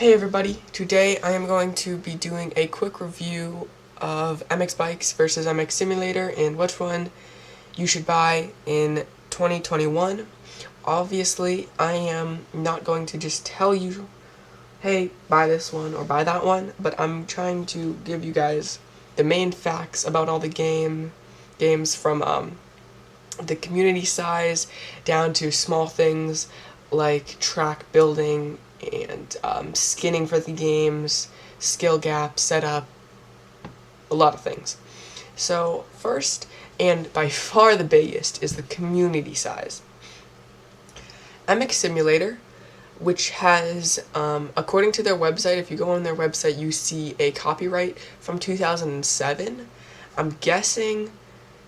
Hey everybody, today I am going to be doing a quick review of MX Bikes versus MX Simulator and which one you should buy in 2021. Obviously, I am not going to just tell you, hey, buy this one or buy that one, but I'm trying to give you guys the main facts about all the games from the community size down to small things like track building and skinning for the games, skill gap, setup, a lot of things. So first, and by far the biggest, is the community size. MX Simulator, which has, according to their website, if you go on their website, you see a copyright from 2007. I'm guessing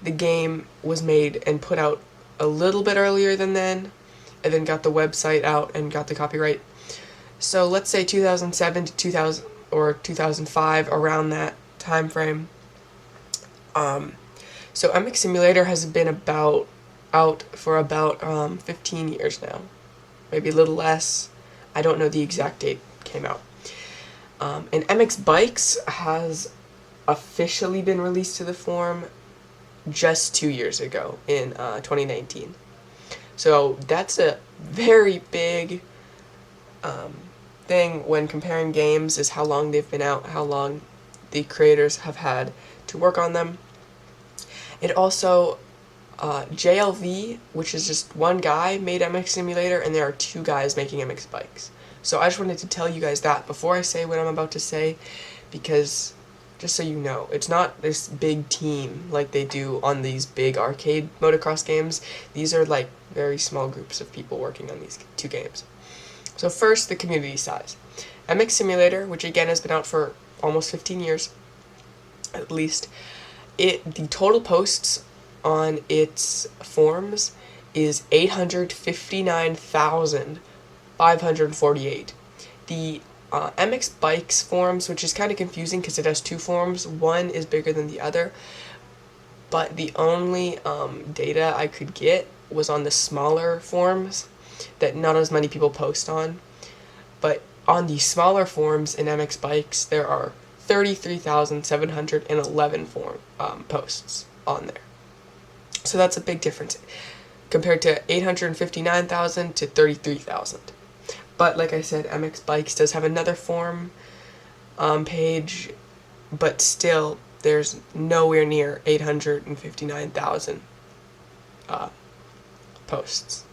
the game was made and put out a little bit earlier than then, and then got the website out and got the copyright. So let's say 2007 to 2000 or 2005, around that time frame. So MX Simulator has been out for about 15 years now, maybe a little less. I don't know the exact date it came out. And MX Bikes has officially been released to the forum just 2 years ago in 2019. So that's a very big thing when comparing games, is how long they've been out, how long the creators have had to work on them. It also, JLV, which is just one guy, made MX Simulator, and there are two guys making MX Bikes. So I just wanted to tell you guys that before I say what I'm about to say, because just so you know, it's not this big team like they do on these big arcade motocross games. These are like very small groups of people working on these two games. So first, the community size. MX Simulator, which again has been out for almost 15 years, at least, the total posts on its forums is 859,548. The MX Bikes forums, which is kind of confusing because it has two forums, one is bigger than the other, but the only data I could get was on the smaller forums that not as many people post on. But on the smaller forums in MX Bikes, there are 33,711 posts on there. So that's a big difference compared to 859,000 to 33,000. But like I said, MX Bikes does have another forum page, but still there's nowhere near 859,000 posts.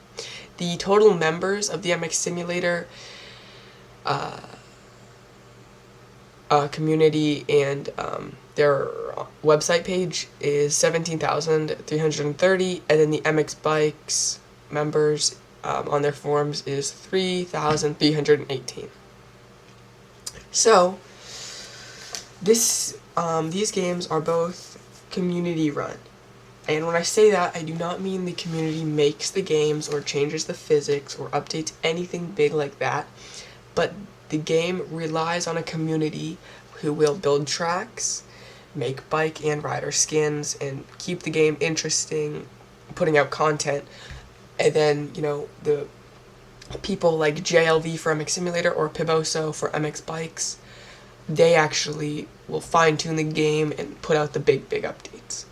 The total members of the MX Simulator community and their website page is 17,330, and then the MX Bikes members on their forums is 3,318. So these games are both community run. And when I say that, I do not mean the community makes the games or changes the physics or updates anything big like that, but the game relies on a community who will build tracks, make bike and rider skins, and keep the game interesting, putting out content. And then, the people like JLV for MX Simulator or Piboso for MX Bikes, they actually will fine-tune the game and put out the big updates.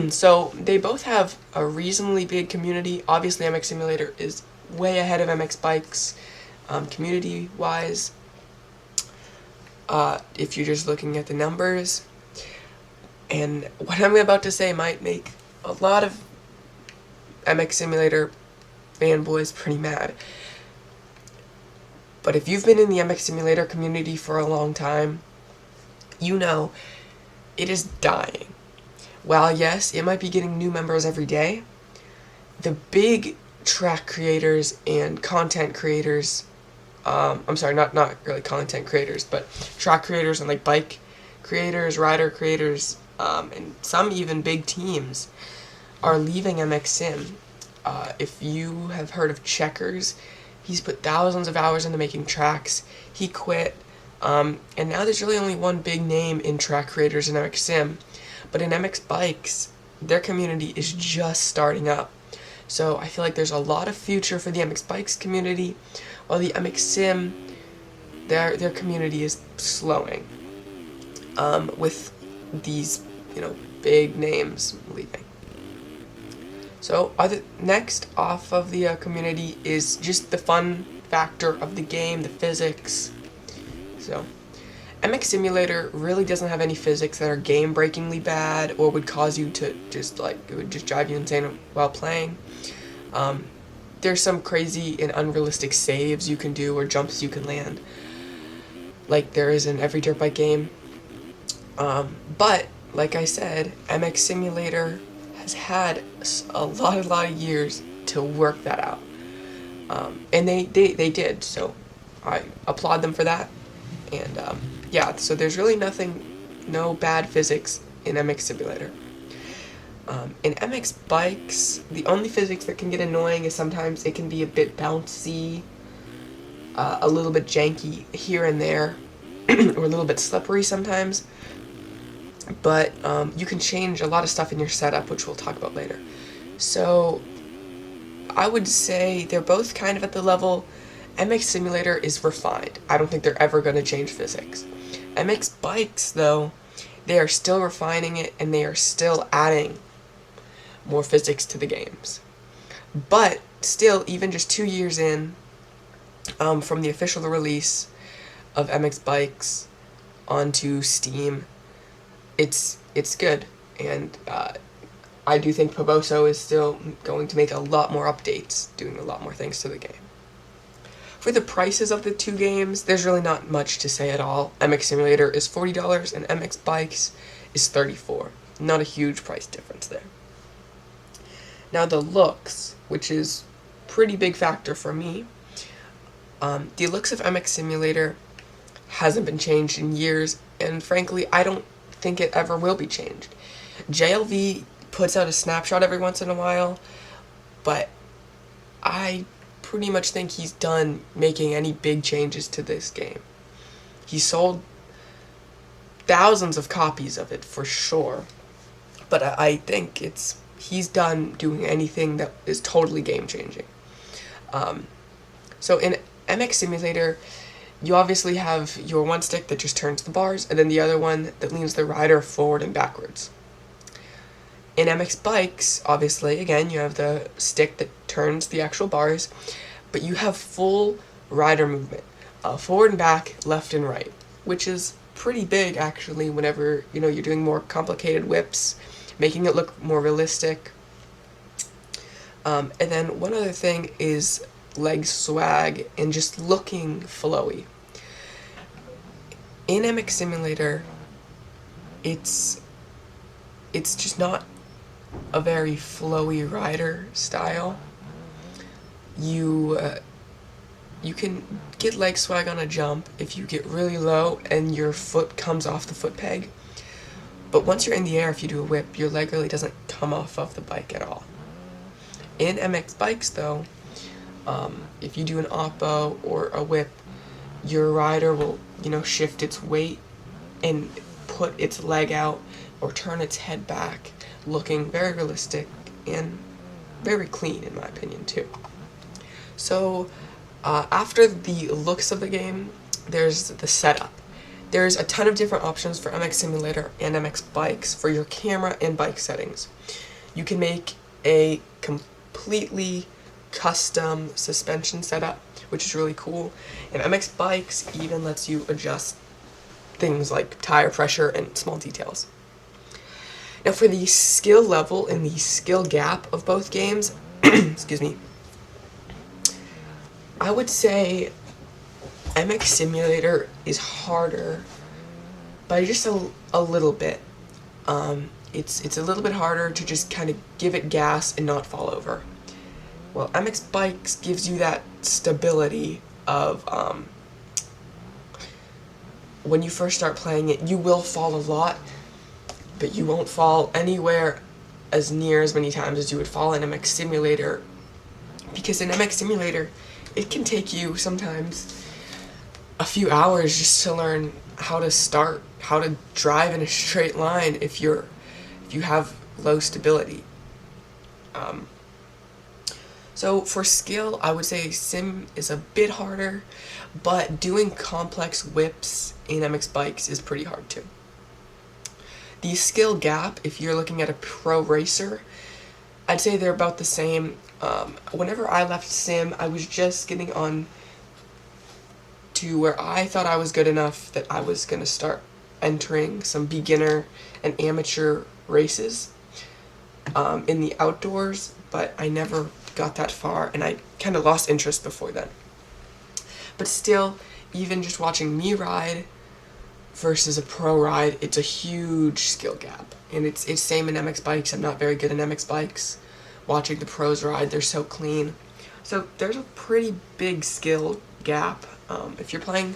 So they both have a reasonably big community. Obviously, MX Simulator is way ahead of MX Bikes community-wise, if you're just looking at the numbers. And what I'm about to say might make a lot of MX Simulator fanboys pretty mad. But if you've been in the MX Simulator community for a long time, you know it is dying. While yes, it might be getting new members every day, the big track creators and content creators, I'm sorry, not really content creators, but track creators and like bike creators, rider creators, and some even big teams are leaving MX Sim. If you have heard of Checkers, he's put thousands of hours into making tracks. He quit, and now there's really only one big name in track creators in MX Sim. But in MX Bikes, their community is just starting up. So I feel like there's a lot of future for the MX Bikes community, while the MX Sim their community is slowing, with these, big names leaving. So next off of the community is just the fun factor of the game, the physics. So MX Simulator really doesn't have any physics that are game-breakingly bad or would cause you to it would just drive you insane while playing. There's some crazy and unrealistic saves you can do or jumps you can land, like there is in every dirt bike game. But, like I said, MX Simulator has had a lot of years to work that out. And they did, so I applaud them for that. And, yeah, so there's really no bad physics in MX Simulator. In MX Bikes, the only physics that can get annoying is sometimes it can be a bit bouncy, a little bit janky here and there, or a little bit slippery sometimes. But you can change a lot of stuff in your setup, which we'll talk about later. So I would say they're both kind of at the level. MX Simulator is refined. I don't think they're ever going to change physics. MX Bikes, though, they are still refining it, and they are still adding more physics to the games. But still, even just 2 years in, from the official release of MX Bikes onto Steam, it's good, and I do think Poboso is still going to make a lot more updates, doing a lot more things to the game. For the prices of the two games, there's really not much to say at all. MX Simulator is $40 and MX Bikes is $34. Not a huge price difference there. Now the looks, which is a pretty big factor for me. The looks of MX Simulator hasn't been changed in years, and frankly, I don't think it ever will be changed. JLV puts out a snapshot every once in a while, but I pretty much think he's done making any big changes to this game. He sold thousands of copies of it for sure, but I think he's done doing anything that is totally game changing. So in MX Simulator, you obviously have your one stick that just turns the bars, and then the other one that leans the rider forward and backwards. In MX Bikes, obviously, again, you have the stick that turns the actual bars, but you have full rider movement, forward and back, left and right, which is pretty big, actually, whenever, you're doing more complicated whips, making it look more realistic. And then one other thing is leg swag and just looking flowy. In MX Simulator, it's just not a very flowy rider style. You can get leg swag on a jump if you get really low and your foot comes off the foot peg. But once you're in the air, if you do a whip, your leg really doesn't come off of the bike at all. In MX Bikes, though, if you do an oppo or a whip, your rider will, shift its weight and put its leg out or turn its head back, looking very realistic and very clean, in my opinion, too. So, after the looks of the game, there's the setup. There's a ton of different options for MX Simulator and MX Bikes for your camera and bike settings. You can make a completely custom suspension setup, which is really cool, and MX Bikes even lets you adjust things like tire pressure and small details. Now for the skill level and the skill gap of both games, excuse me, I would say MX Simulator is harder by just a little bit. It's a little bit harder to just kind of give it gas and not fall over. Well, MX Bikes gives you that stability of when you first start playing it, you will fall a lot, but you won't fall anywhere as near as many times as you would fall in MX Simulator, because in MX Simulator, it can take you sometimes a few hours just to learn how to drive in a straight line if you have low stability. So for skill, I would say Sim is a bit harder, but doing complex whips in MX Bikes is pretty hard too. The skill gap, if you're looking at a pro racer, I'd say they're about the same. Whenever I left Sim, I was just getting on to where I thought I was good enough that I was going to start entering some beginner and amateur races in the outdoors, but I never got that far, and I kind of lost interest before then. But still, even just watching me ride versus a pro ride, it's a huge skill gap. And it's same in MX Bikes. I'm not very good in MX Bikes. Watching the pros ride, they're so clean. So there's a pretty big skill gap. If you're playing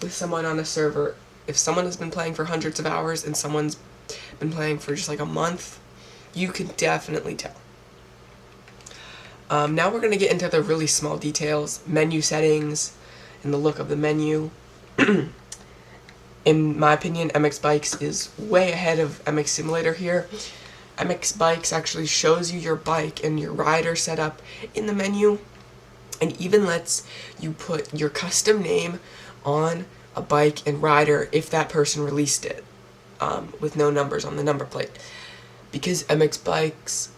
with someone on a server, if someone has been playing for hundreds of hours and someone's been playing for just like a month, you can definitely tell. Now we're going to get into the really small details, menu settings, and the look of the menu. In my opinion, MX Bikes is way ahead of MX Simulator here. MX Bikes actually shows you your bike and your rider setup in the menu, and even lets you put your custom name on a bike and rider if that person released it, with no numbers on the number plate. Because MX Bikes,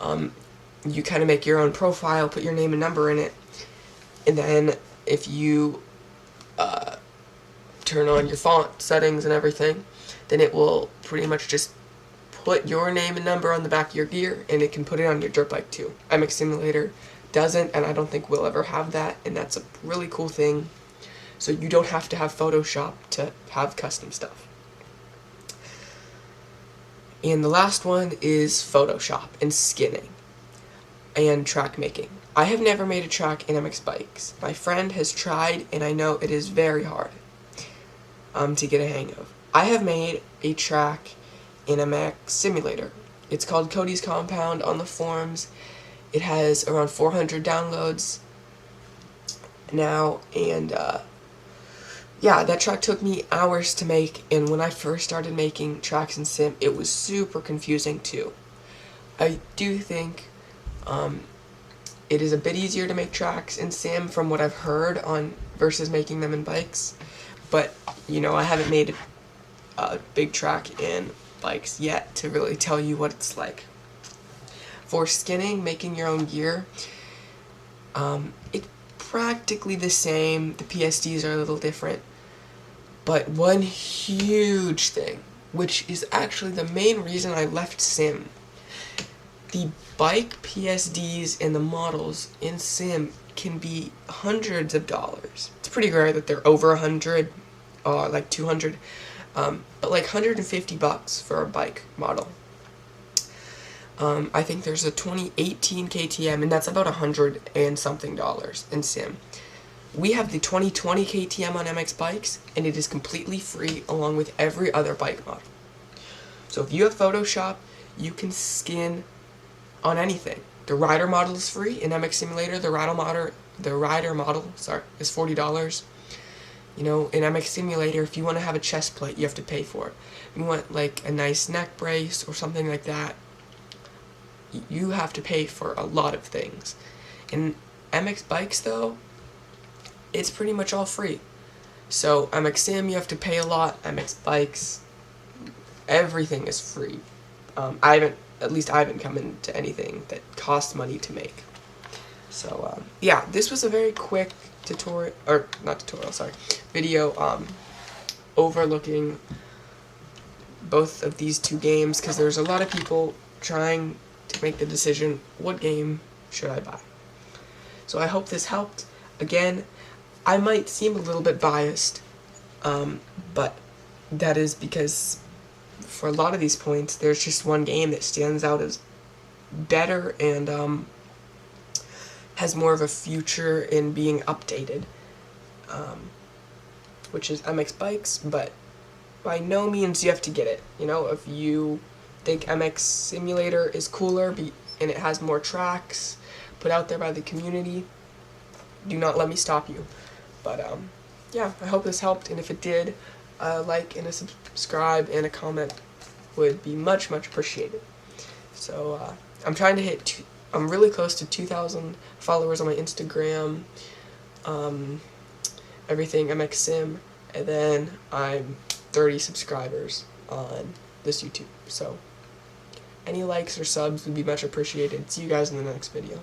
you kind of make your own profile, put your name and number in it, and then if you turn on your font settings and everything, then it will pretty much just put your name and number on the back of your gear, and it can put it on your dirt bike too. MX Simulator doesn't, and I don't think we'll ever have that, and that's a really cool thing. So you don't have to have Photoshop to have custom stuff. And the last one is Photoshop and skinning and track making. I have never made a track in MX Bikes. My friend has tried, and I know it is very hard to get a hang of. I have made a track in MX Simulator. It's called Cody's Compound on the forums. It has around 400 downloads now, and yeah, that track took me hours to make, and when I first started making tracks in Sim, it was super confusing too. I do think it is a bit easier to make tracks in Sim from what I've heard on versus making them in bikes, but you know, I haven't made a big track in bikes yet to really tell you what it's like. For skinning, making your own gear, it's practically the same. The PSDs are a little different, but one huge thing, which is actually the main reason I left Sim, the bike PSDs and the models in Sim can be hundreds of dollars. It's pretty rare that they're over 100, like 200, but like $150 for a bike model. I think there's a 2018 KTM, and that's about $100 and something in Sim. We have the 2020 KTM on MX Bikes, and it is completely free along with every other bike model. So if you have Photoshop, you can skin on anything. The rider model is free in MX Simulator. The rider model is $40. You know, in MX Simulator, if you want to have a chest plate, you have to pay for it. If you want like a nice neck brace or something like that, you have to pay for a lot of things. In MX Bikes, though, it's pretty much all free. So MX Sim, you have to pay a lot. MX Bikes, everything is free. I haven't come into anything that costs money to make. So yeah, this was a very quick video overlooking both of these two games, because there's a lot of people trying to make the decision, what game should I buy? So I hope this helped. Again, I might seem a little bit biased, but that is because for a lot of these points, there's just one game that stands out as better and has more of a future in being updated, which is MX Bikes, but by no means you have to get it. You know, if you think MX Simulator is cooler and it has more tracks put out there by the community, do not let me stop you. But yeah, I hope this helped, and if it did, a like and a subscribe and a comment would be much, much appreciated. So I'm trying to hit I'm really close to 2,000 followers on my Instagram, everything MX Sim, and then I'm 30 subscribers on this YouTube. So any likes or subs would be much appreciated. See you guys in the next video.